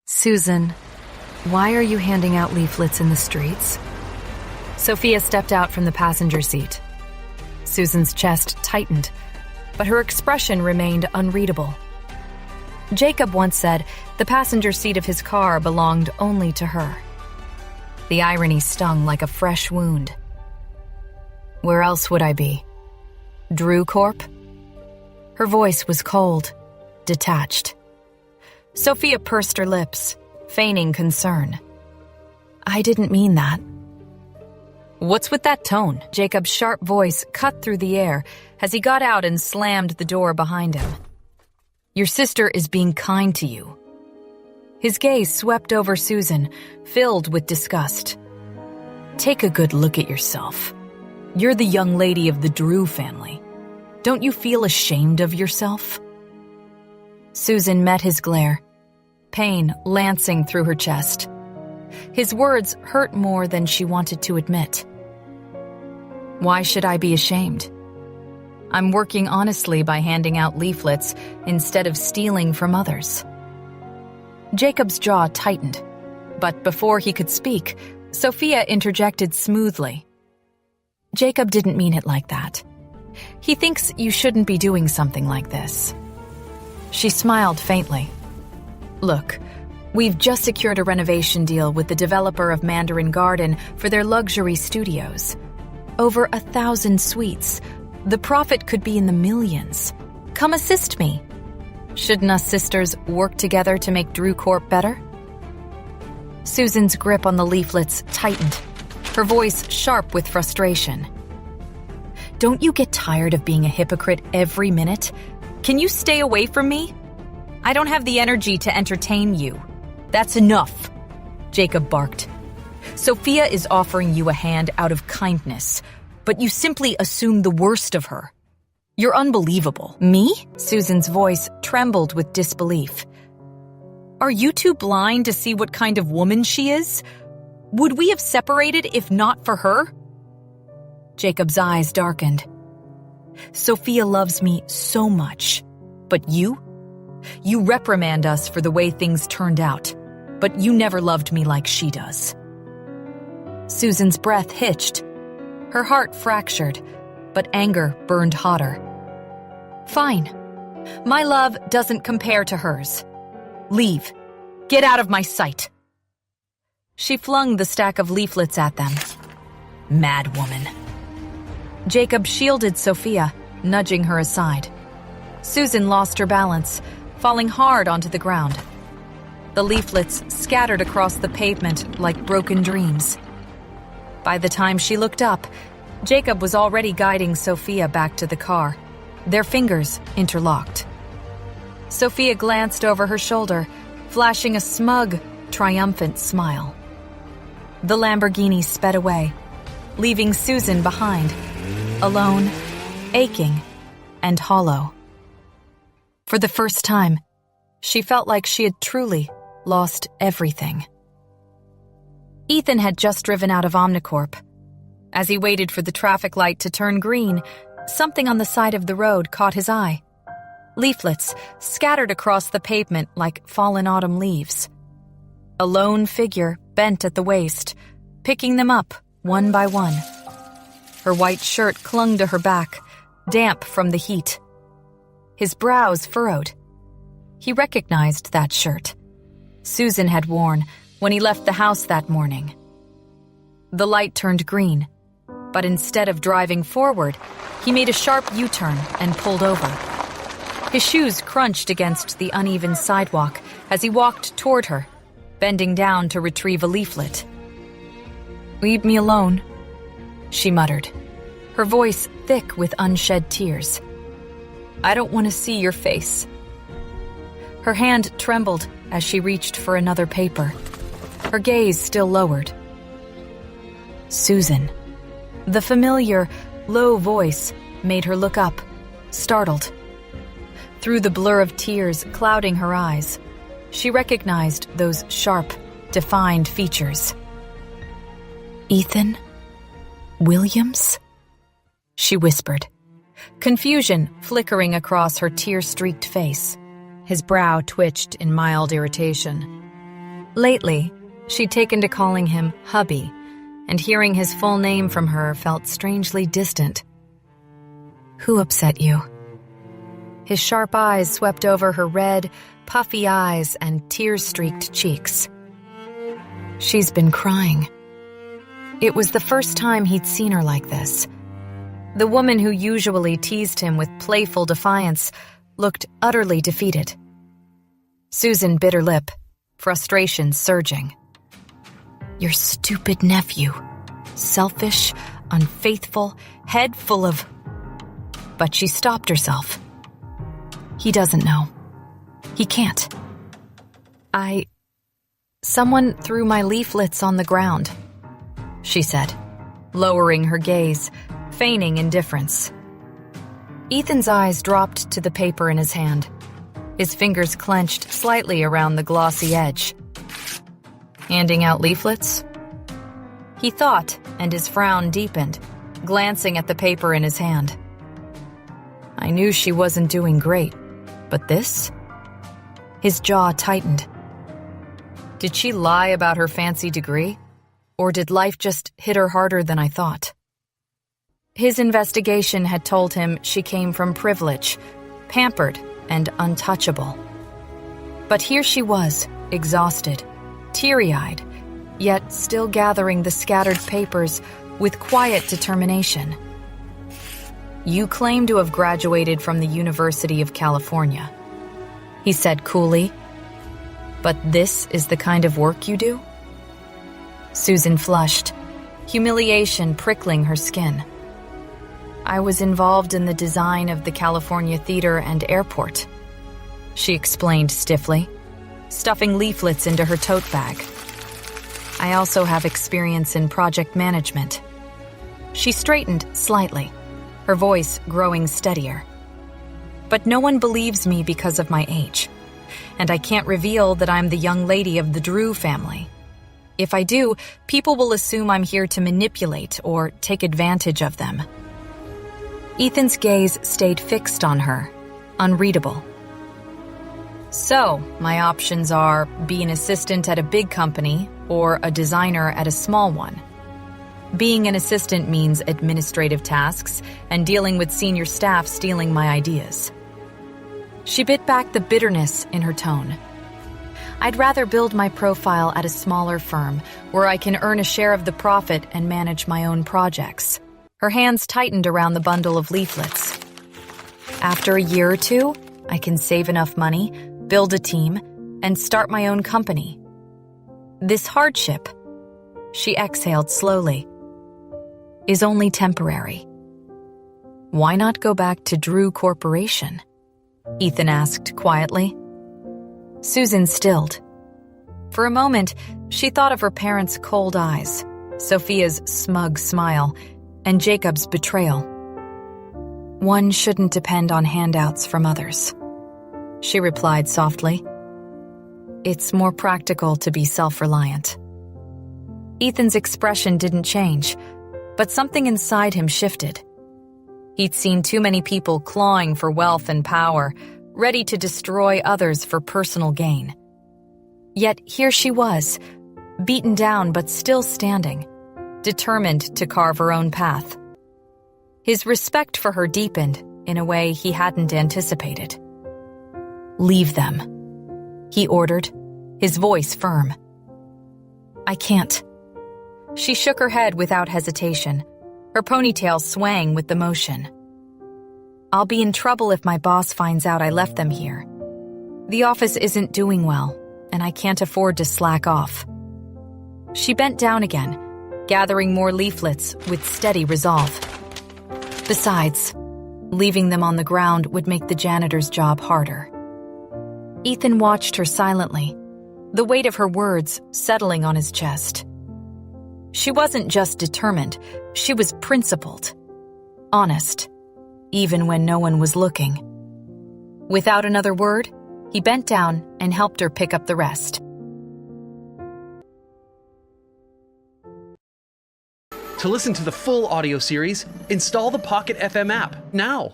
Susan, why are you handing out leaflets in the streets? Sophia stepped out from the passenger seat. Susan's chest tightened, but her expression remained unreadable. Jacob once said the passenger seat of his car belonged only to her. The irony stung like a fresh wound. Where else would I be? Drew Corp? Her voice was cold, detached. Sophia pursed her lips, feigning concern. I didn't mean that. What's with that tone? Jacob's sharp voice cut through the air as he got out and slammed the door behind him. Your sister is being kind to you. His gaze swept over Susan, filled with disgust. Take a good look at yourself. You're the young lady of the Drew family. Don't you feel ashamed of yourself? Susan met his glare, pain lancing through her chest. His words hurt more than she wanted to admit. Why should I be ashamed? I'm working honestly by handing out leaflets instead of stealing from others. Jacob's jaw tightened, but before he could speak, Sophia interjected smoothly. Jacob didn't mean it like that. He thinks you shouldn't be doing something like this. She smiled faintly. Look, we've just secured a renovation deal with the developer of Mandarin Garden for their luxury studios. Over 1,000 suites. The profit could be in the millions. Come assist me. Shouldn't us sisters work together to make Drew Corp better? Susan's grip on the leaflets tightened, her voice sharp with frustration. Don't you get tired of being a hypocrite every minute? Can you stay away from me? I don't have the energy to entertain you. That's enough, Jacob barked. Sophia is offering you a hand out of kindness, but you simply assume the worst of her. You're unbelievable. Me? Susan's voice trembled with disbelief. Are you too blind to see what kind of woman she is? Would we have separated if not for her? Jacob's eyes darkened. Sophia loves me so much, but you? You reprimand us for the way things turned out, but you never loved me like she does. Susan's breath hitched. Her heart fractured, but anger burned hotter. Fine. My love doesn't compare to hers. Leave. Get out of my sight. She flung the stack of leaflets at them. Mad woman. Jacob shielded Sophia, nudging her aside. Susan lost her balance, falling hard onto the ground. The leaflets scattered across the pavement like broken dreams. By the time she looked up, Jacob was already guiding Sophia back to the car, their fingers interlocked. Sophia glanced over her shoulder, flashing a smug, triumphant smile. The Lamborghini sped away, leaving Susan behind, alone, aching, and hollow. For the first time, she felt like she had truly lost everything. Ethan had just driven out of Omnicorp. As he waited for the traffic light to turn green, something on the side of the road caught his eye. Leaflets scattered across the pavement like fallen autumn leaves. A lone figure bent at the waist, picking them up one by one. Her white shirt clung to her back, damp from the heat. His brows furrowed. He recognized that shirt. Susan had worn when he left the house that morning. The light turned green, but instead of driving forward, he made a sharp U-turn and pulled over. His shoes crunched against the uneven sidewalk as he walked toward her, bending down to retrieve a leaflet. Leave me alone, she muttered, her voice thick with unshed tears. I don't want to see your face. Her hand trembled as she reached for another paper, her gaze still lowered. Susan. The familiar, low voice made her look up, startled. Through the blur of tears clouding her eyes, she recognized those sharp, defined features. Ethan Williams? She whispered, confusion flickering across her tear-streaked face. His brow twitched in mild irritation. Lately, she'd taken to calling him hubby, and hearing his full name from her felt strangely distant. "Who upset you?" His sharp eyes swept over her red, puffy eyes and tear-streaked cheeks. She's been crying. It was the first time he'd seen her like this. The woman who usually teased him with playful defiance looked utterly defeated. Susan bit her lip, frustration surging. "Your stupid nephew. Selfish, unfaithful, head full of..." But she stopped herself. He doesn't know. He can't. Someone threw my leaflets on the ground," she said, lowering her gaze, feigning indifference. Ethan's eyes dropped to the paper in his hand. His fingers clenched slightly around the glossy edge. "Handing out leaflets?" He thought, and his frown deepened, glancing at the paper in his hand. "I knew she wasn't doing great, but this?" His jaw tightened. Did she lie about her fancy degree? Or did life just hit her harder than I thought? His investigation had told him she came from privilege, pampered and untouchable. But here she was, exhausted, teary-eyed, yet still gathering the scattered papers with quiet determination. "You claim to have graduated from the University of California," he said coolly. "But this is the kind of work you do?" Susan flushed, humiliation prickling her skin. "I was involved in the design of the California Theater and Airport," she explained stiffly, stuffing leaflets into her tote bag. "I also have experience in project management." She straightened slightly, her voice growing steadier. "But no one believes me because of my age, and I can't reveal that I'm the young lady of the Drew family. If I do, people will assume I'm here to manipulate or take advantage of them." Ethan's gaze stayed fixed on her, unreadable. "So, my options are be an assistant at a big company or a designer at a small one. Being an assistant means administrative tasks and dealing with senior staff stealing my ideas." She bit back the bitterness in her tone. "I'd rather build my profile at a smaller firm where I can earn a share of the profit and manage my own projects." Her hands tightened around the bundle of leaflets. "After a year or two, I can save enough money, build a team, and start my own company. This hardship," she exhaled slowly, "is only temporary." "Why not go back to Drew Corporation?" Ethan asked quietly. Susan stilled. For a moment, she thought of her parents' cold eyes, Sophia's smug smile, and Jacob's betrayal. "One shouldn't depend on handouts from others," she replied softly. "It's more practical to be self-reliant." Ethan's expression didn't change, but something inside him shifted. He'd seen too many people clawing for wealth and power, ready to destroy others for personal gain. Yet here she was, beaten down but still standing, determined to carve her own path. His respect for her deepened in a way he hadn't anticipated. "Leave them," he ordered, his voice firm. "I can't." She shook her head without hesitation, her ponytail swaying with the motion. "I'll be in trouble if my boss finds out I left them here. The office isn't doing well, and I can't afford to slack off." She bent down again, gathering more leaflets with steady resolve. Besides, leaving them on the ground would make the janitor's job harder. Ethan watched her silently, the weight of her words settling on his chest. She wasn't just determined, she was principled, honest, even when no one was looking. Without another word, he bent down and helped her pick up the rest. To listen to the full audio series, install the Pocket FM app now.